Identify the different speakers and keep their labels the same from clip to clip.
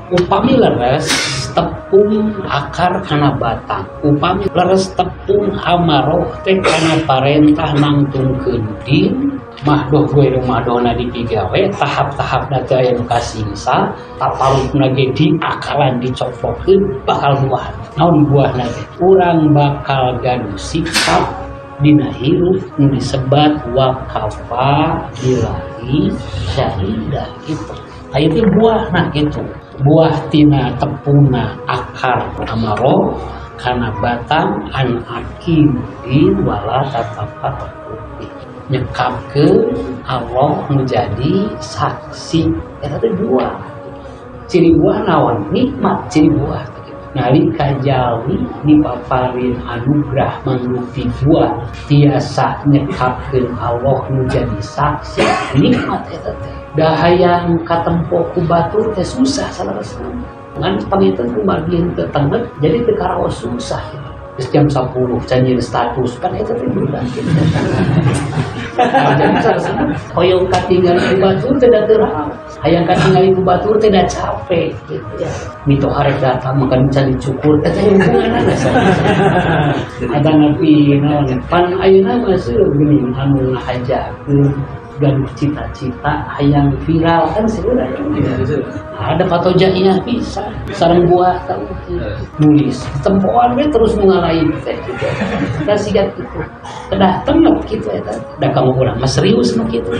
Speaker 1: Upami leres tepung akar kana batang, upami leres tepung amaroh teh kana parentah nangtungkeun din mah doh gue rumah dona dipigawe tahap-tahap data aya nu kasingsa taparutna ge diakalan dicoplokeun bakal buah. Naon buahna teh? Urang bakal gaduh sikap dina hirup nu disebat wakafa ilahi syahidah gitu. Aya teh buahna gitu. Buah tina tepungna akar amaro kana batang an akim din wala tatapa tepupi nyekapkeun Allah menjadi saksi. Eta teh buah. Ciri buah naon? Nikmat ciri buah. Nalika jalmi dipaparin anugerah mangrupi buah tiasa nyekapkeun Allah menjadi saksi. Nikmat eta teh. Dahayang katempo ku batur teh susah salaresna. Ngan panginten kumagian teu tenget jadi teu karaos susah. Geus jam 10 canjieun status kan eta teh budak kitu. Jadi salaresna hoyong katinggali ku batur teh da teu raos. Hayang katinggali ku batur teh da capek gitu ya. Mito arek datang makan can dicukur eta hubunganna saha. Ada napi naon pan ayeuna mah seueur geuning anu ngahajakeun gaduh cita-cita hayang viral kan sebenarnya ada patojaiyah bisa sareng buah tahu nulis tempoan we terus ngalain teh gitu da sigat kitu kedah tengep kitu eta da kamu urang mah serius mah kitu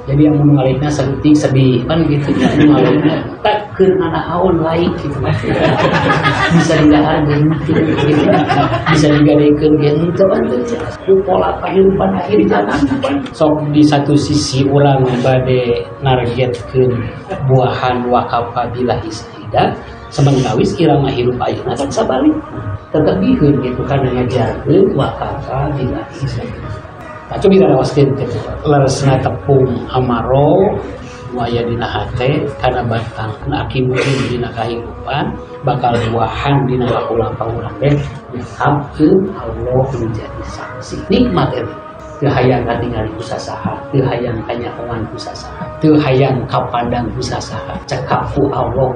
Speaker 1: jadi yang mau ngalaitna saeutik sedih kan gitu nya ngalaitna takkeun nanaon lain gitu bisa digahargeun gitu bisa digadekeun gen teu kan teu pola kehidupan akhir zaman sok di satu sisi urang bade nargetkeun buahan wakafa billahi syahidah sementawis irama hirup ayeuna kan sabalik tetep biheun gitu kana ngajarkeun wakafa billahi syahidah. Nah, coba kita lewaskan gitu. Leresna tepung amaro waya dina hate kana batang akibatkeun dina kahirupan bakal buahan dina laku-laku urang teh nyekapkeun Allah menjadi saksi. Nikmat eta. Teu hayang katingali ku sasaha, teu hayang kanyahoan ku sasaha, teu hayang kapandang ku sasaha, cekap ku Allah.